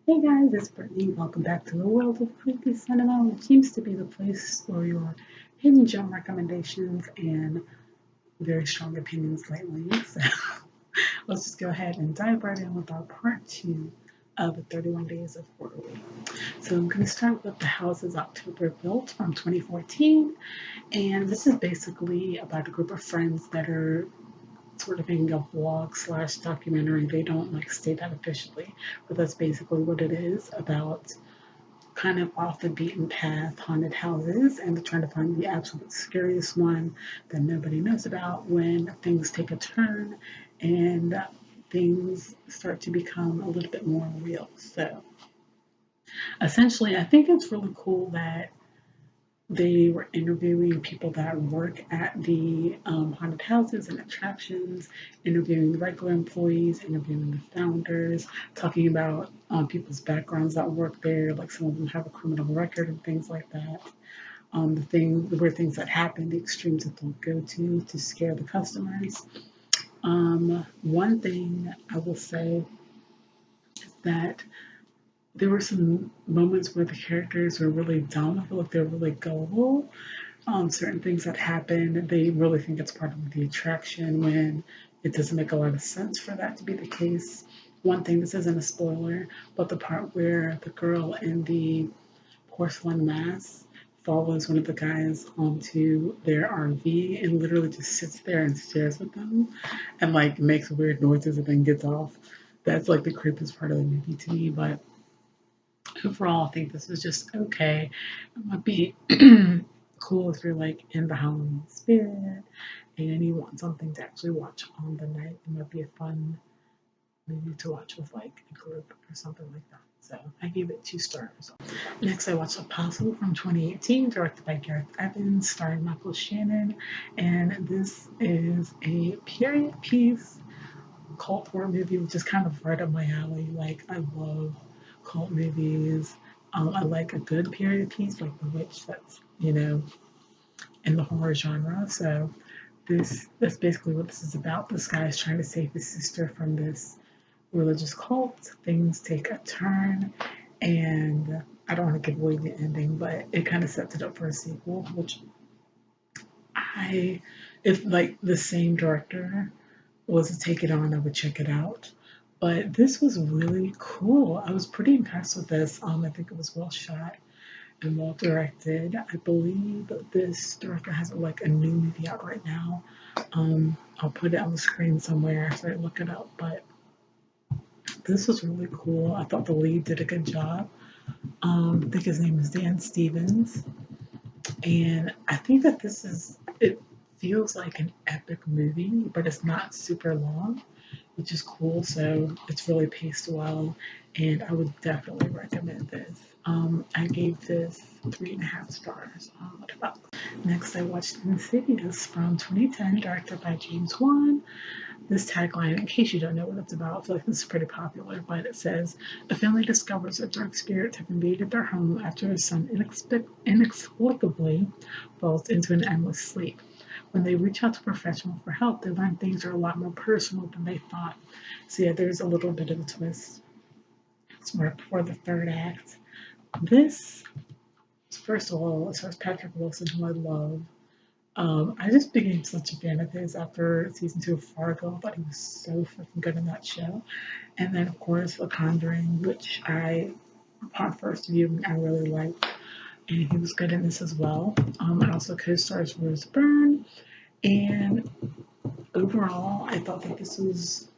Hey guys, it's Brittany. Welcome back to the world of creepy cinema, which seems to be the place for your hidden gem recommendations and very strong opinions lately. So let's just go ahead and dive right in with our part two of the 31 Days of Horrorween. So I'm going to start with The House is October Built from 2014, and this is basically about a group of friends that are sort of making a vlog slash documentary. They don't like state that officially, but that's basically what it is about kind of off the beaten path haunted houses and trying to find the absolute scariest one that nobody knows about when things take a turn and things start to become a little bit more real. So essentially, I think it's really cool that they were interviewing people that work at the haunted houses and attractions, interviewing regular employees, interviewing the founders, talking about people's backgrounds that work there. Like some of them have a criminal record and things like that. The weird things that happen, the extremes that they'll go to scare the customers. One thing I will say is that there were some moments where the characters were really dumb. I feel like they're really gullible. Certain things that happen, they really think it's part of the attraction when it doesn't make a lot of sense for that to be the case. One thing, this isn't a spoiler, but the part where the girl in the porcelain mask follows one of the guys onto their RV and literally just sits there and stares at them and like makes weird noises and then gets off. That's like the creepiest part of the movie to me, but overall, I think this is just okay. It might be cool if you're like in the Halloween spirit and you want something to actually watch on the night. It might be a fun movie to watch with like a group or something like that. So I gave it 2 stars. Next, I watched Apostle from 2018, directed by Gareth Evans, starring Michael Shannon, and this is a period piece cult horror movie, which is kind of right up my alley. Like I love cult movies. I like a good period piece, like The Witch, that's in the horror genre. So that's basically what this is about. This guy is trying to save his sister from this religious cult. Things take a turn, and I don't want to give away the ending, but it kind of sets it up for a sequel, which I, if like the same director was to take it on, I would check it out. But this was really cool. I was pretty impressed with this. I think it was well shot and well directed. I believe this director has like a new movie out right now. I'll put it on the screen somewhere so I look it up. But this was really cool. I thought the lead did a good job. I think his name is Dan Stevens, and I think that it feels like an epic movie, but it's not super long, which is cool. So it's really paced well, and I would definitely recommend this. I gave this 3.5 stars on Letterboxd. Next, I watched Insidious from 2010, directed by James Wan. This tagline, in case you don't know what it's about, I feel like this is pretty popular, but it says, a family discovers that dark spirits have invaded their home after their son inexplicably falls into an endless sleep. When they reach out to professionals for help, they learn things are a lot more personal than they thought. So yeah, there's a little bit of a twist. It's more for the third act. This, first of all, it stars Patrick Wilson, who I love. I just became such a fan of his after season 2 of Fargo. I thought he was so freaking good in that show. And then, of course, The Conjuring, which upon first viewing, I really liked. And he was good in this as well. It also co-stars Rose Byrne. And overall, I thought that this was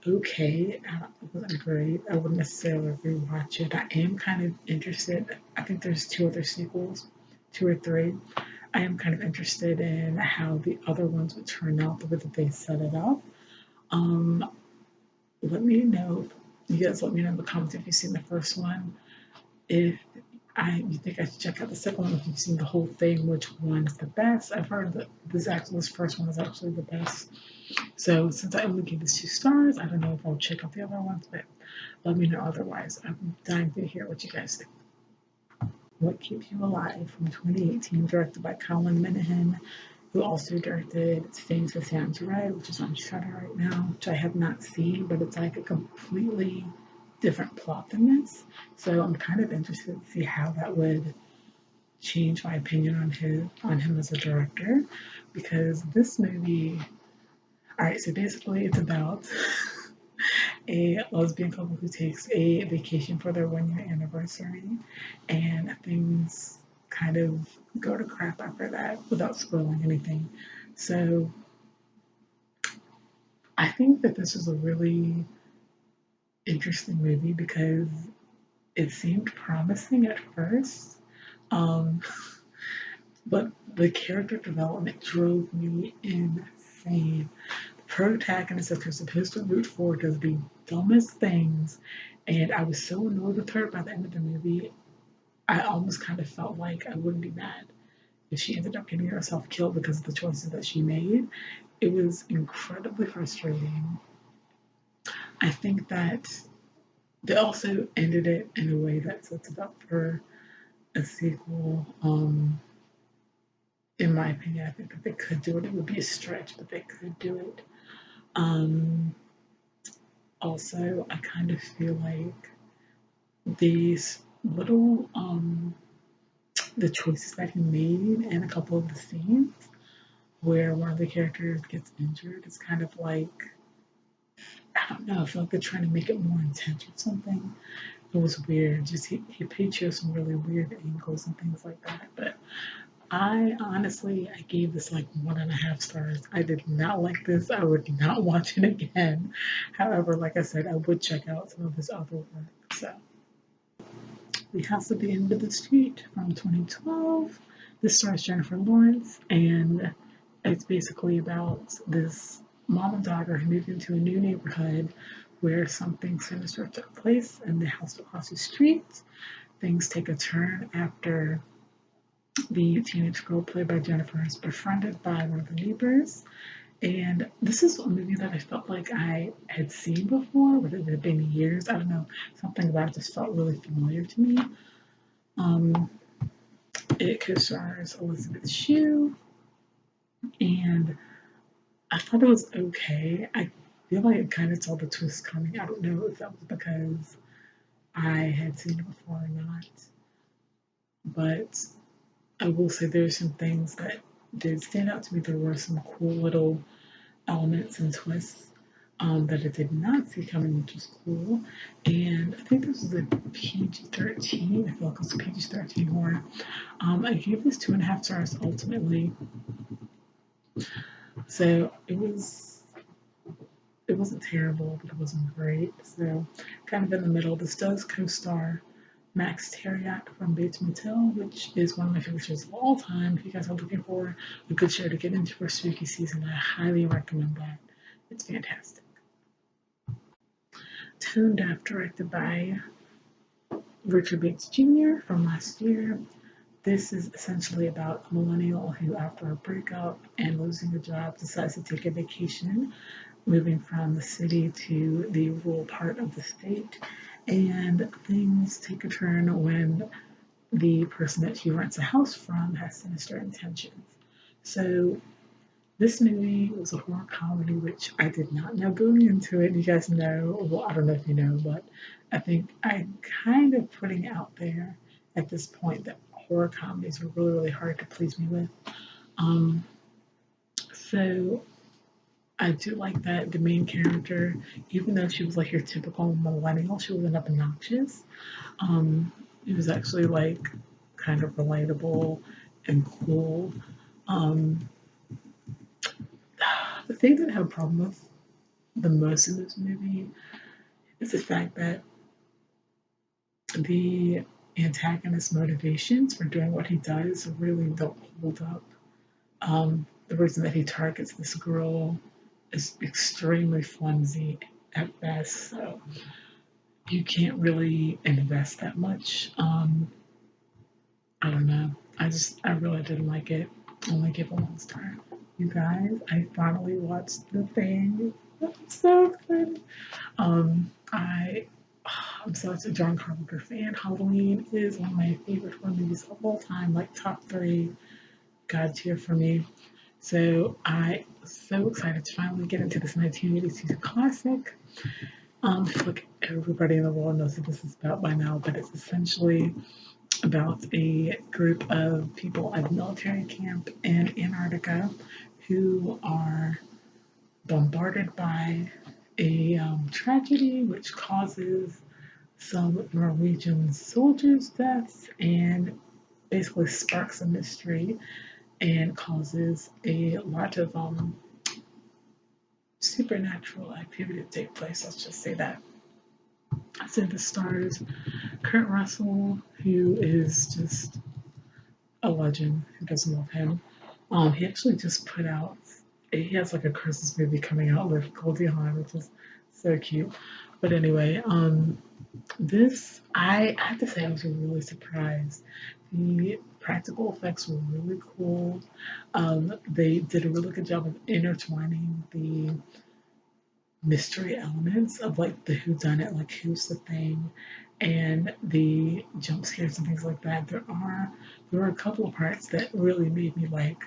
okay. It wasn't great. I wouldn't necessarily rewatch it. I am kind of interested. I think there's 2 other sequels, 2 or 3. I am kind of interested in how the other ones would turn out, the way that they set it up. Um, let me know. You guys let me know in the comments if you've seen the first one. If you think I should check out the second one, if you've seen the whole thing, which one is the best. I've heard that this first one is actually the best. So since I only gave this 2 stars, I don't know if I'll check out the other ones, but let me know otherwise. I'm dying to hear what you guys think. What Keeps You Alive from 2018, directed by Colin Minahan, who also directed Things That Sounds Right, which is on Shudder right now, which I have not seen, but it's like a completely different plot than this. So I'm kind of interested to see how that would change my opinion on him as a director, because this movie. All right, so basically it's about a lesbian couple who takes a vacation for their 1 year anniversary, and things kind of go to crap after that without spoiling anything. So I think that this was a really interesting movie because it seemed promising at first, um, but the character development drove me insane. The protagonist that you're supposed to root for does the dumbest things, and I was so annoyed with her by the end of the movie. I almost kind of felt like I wouldn't be mad if she ended up getting herself killed because of the choices that she made. It was incredibly frustrating. I think that they also ended it in a way that sets it up for a sequel. In my opinion, I think that they could do it. It would be a stretch, but they could do it. Um, Also, I kind of feel like these little the choices that he made in a couple of the scenes where one of the characters gets injured, it's kind of like, I don't know, I feel like they're trying to make it more intense or something. It was weird. Just he paid you some really weird angles and things like that. But I honestly, I gave this like 1.5 stars. I did not like this. I would not watch it again. However, like I said, I would check out some of his other work. So, The House at the End of the Street from 2012. This stars Jennifer Lawrence, and it's basically about this mom and daughter who moved into a new neighborhood where something sinister took place in the house across the street. Things take a turn after the teenage girl played by Jennifer is befriended by one of the neighbors. And this is a movie that I felt like I had seen before, but it had been years. I don't know, something about it just felt really familiar to me. Um, it co-stars Elizabeth Shue, and I thought it was okay. I feel like it kind of saw the twist coming. I don't know if that was because I had seen it before or not, but I will say there's some things that did stand out to me. There were some cool little elements and twists that I did not see coming, which was cool. And I think this was a PG-13. I feel like it was a PG-13 horror. I gave this 2.5 stars ultimately. So it wasn't terrible, but it wasn't great. So kind of in the middle. This does co-star Max Terriot from Bates Motel, which is one of my favorite shows of all time. If you guys are looking for a good show to get into for spooky season, I highly recommend that. It's fantastic. Tone Deaf, directed by Richard Bates Jr. from last year. This is essentially about a millennial who, after a breakup and losing a job, decides to take a vacation, moving from the city to the rural part of the state. And things take a turn when the person that he rents a house from has sinister intentions. So this movie was a horror comedy, which I did not know going into it. You guys know, well, I don't know if you know, but I think I'm kind of putting out there at this point that horror comedies are really, really hard to please me with. Um, so I do like that the main character, even though she was like your typical millennial, she wasn't obnoxious. It was actually like kind of relatable and cool. Um, the thing that I have a problem with the most in this movie is the fact that the antagonist's motivations for doing what he does really don't hold up. The reason that he targets this girl is extremely flimsy at best, so you can't really invest that much. I don't know. I really didn't like it. I only gave it 1 star. You guys, I finally watched The Thing. I'm so excited. I I'm such a John Carpenter fan. Halloween is one of my favorite horror movies of all time, like top three, God tier for me. So I was so excited to finally get into this 1982 classic. I feel like everybody in the world knows what this is about by now, but it's essentially about a group of people at a military camp in Antarctica who are bombarded by a tragedy which causes some Norwegian soldiers' deaths and basically sparks a mystery and causes a lot of supernatural activity to take place. Let's just say that. So the stars Kurt Russell, who is just a legend. Who doesn't love him? He actually just put out. He has like a Christmas movie coming out with Goldie Hawn, which is so cute. But anyway, this I have to say I was really surprised. The practical effects were really cool. They did a really good job of intertwining the mystery elements of like the who done it, like who's the thing, and the jump scares and things like that. There were a couple of parts that really made me like,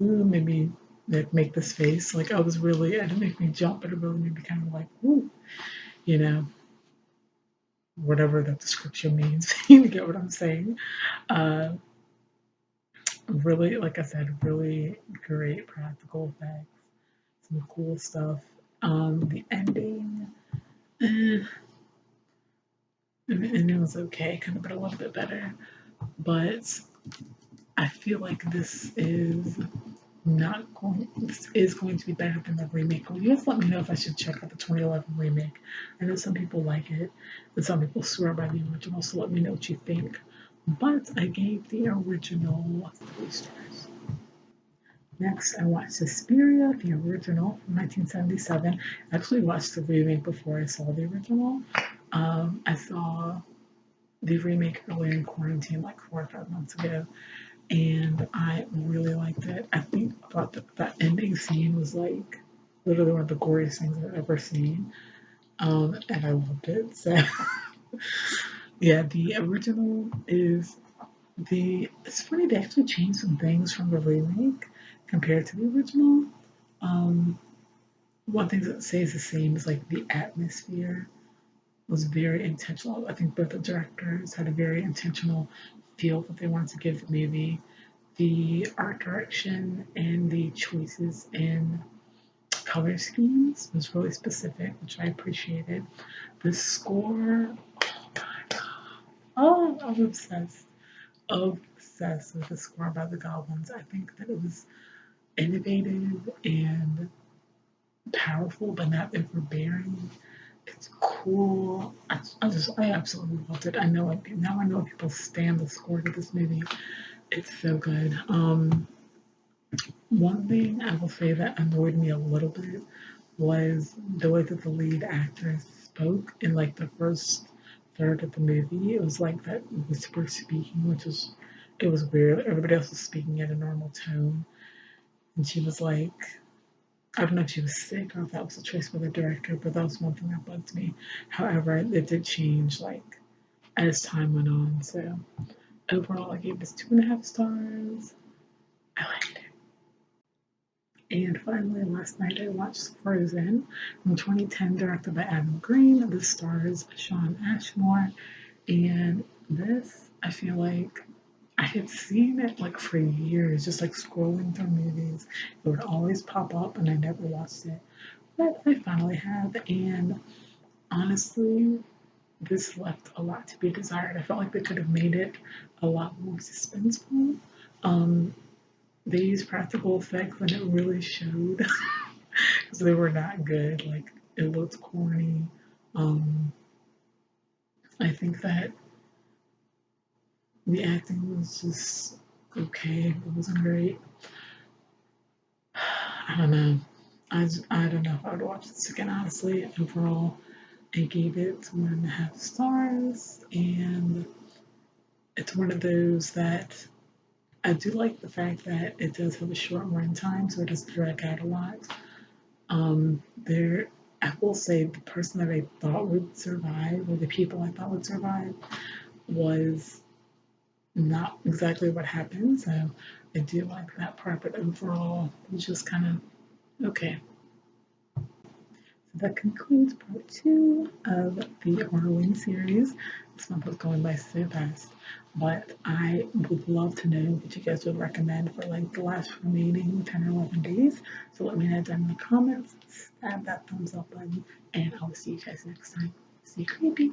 ooh, made me like make this face. Like I was really, it didn't make me jump, but it really made me kind of like, ooh, you know, whatever that description means. You get what I'm saying? Uh, really, like I said, really great practical effects, some cool stuff. The ending. Eh, and it was okay, could have been a little bit better. But I feel like this is going to be better than the remake. Well, you guys let me know if I should check out the 2011 remake. I know some people like it, and some people swear by the original, so let me know what you think. But I gave the original 3 stars. Next, I watched Suspiria, the original from 1977. I actually watched the remake before I saw the original. I saw the remake earlier in quarantine, like 4 or 5 months ago, and I really liked it. I thought that ending scene was like literally one of the goriest things I've ever seen, and I loved it. So yeah, the original is the. It's funny they actually changed some things from the remake compared to the original. Um, One thing that stays the same is like the atmosphere was very intentional. I think both the directors had a very intentional feel that they wanted to give the movie. The art direction and the choices in color schemes was really specific, which I appreciated. The score, oh god, oh, I'm obsessed with the score by the Goblins. I think that it was innovative and powerful, but not overbearing. It's cool. I absolutely loved it. Now I know people stand the score to this movie. It's so good. One thing I will say that annoyed me a little bit was the way that the lead actress spoke in like the first third of the movie. It was like that whisper speaking, it was weird. Everybody else was speaking at a normal tone, and she was like, I don't know if she was sick or if that was a choice by the director, but that was one thing that bugged me. However, it did change like as time went on. So overall, I gave this 2.5 stars. I liked it. And finally, last night I watched Frozen from 2010, directed by Adam Green. This stars Sean Ashmore. And this, I feel like I had seen it like for years, just like scrolling through movies. It would always pop up and I never watched it. But I finally have. And honestly, this left a lot to be desired. I felt like they could have made it a lot more suspenseful. Um, they used practical effects and it really showed because they were not good. Like it looked corny. Um, I think that the acting was just okay. It wasn't great. I don't know. I don't know if I would watch this again. Honestly, overall, I gave it 1.5 stars, and it's one of those that I do like the fact that it does have a short run time, so it doesn't drag out a lot. There, I will say the person that I thought would survive, or the people I thought would survive, was not exactly what happened. So I do like that part, but overall, it was just kind of okay. that concludes part 2 of the Horrorween series. This month was going by so fast, but I would love to know what you guys would recommend for like the last remaining 10 or 11 days. So let me know down in the comments, stab that thumbs up button, and I will see you guys next time. Stay creepy.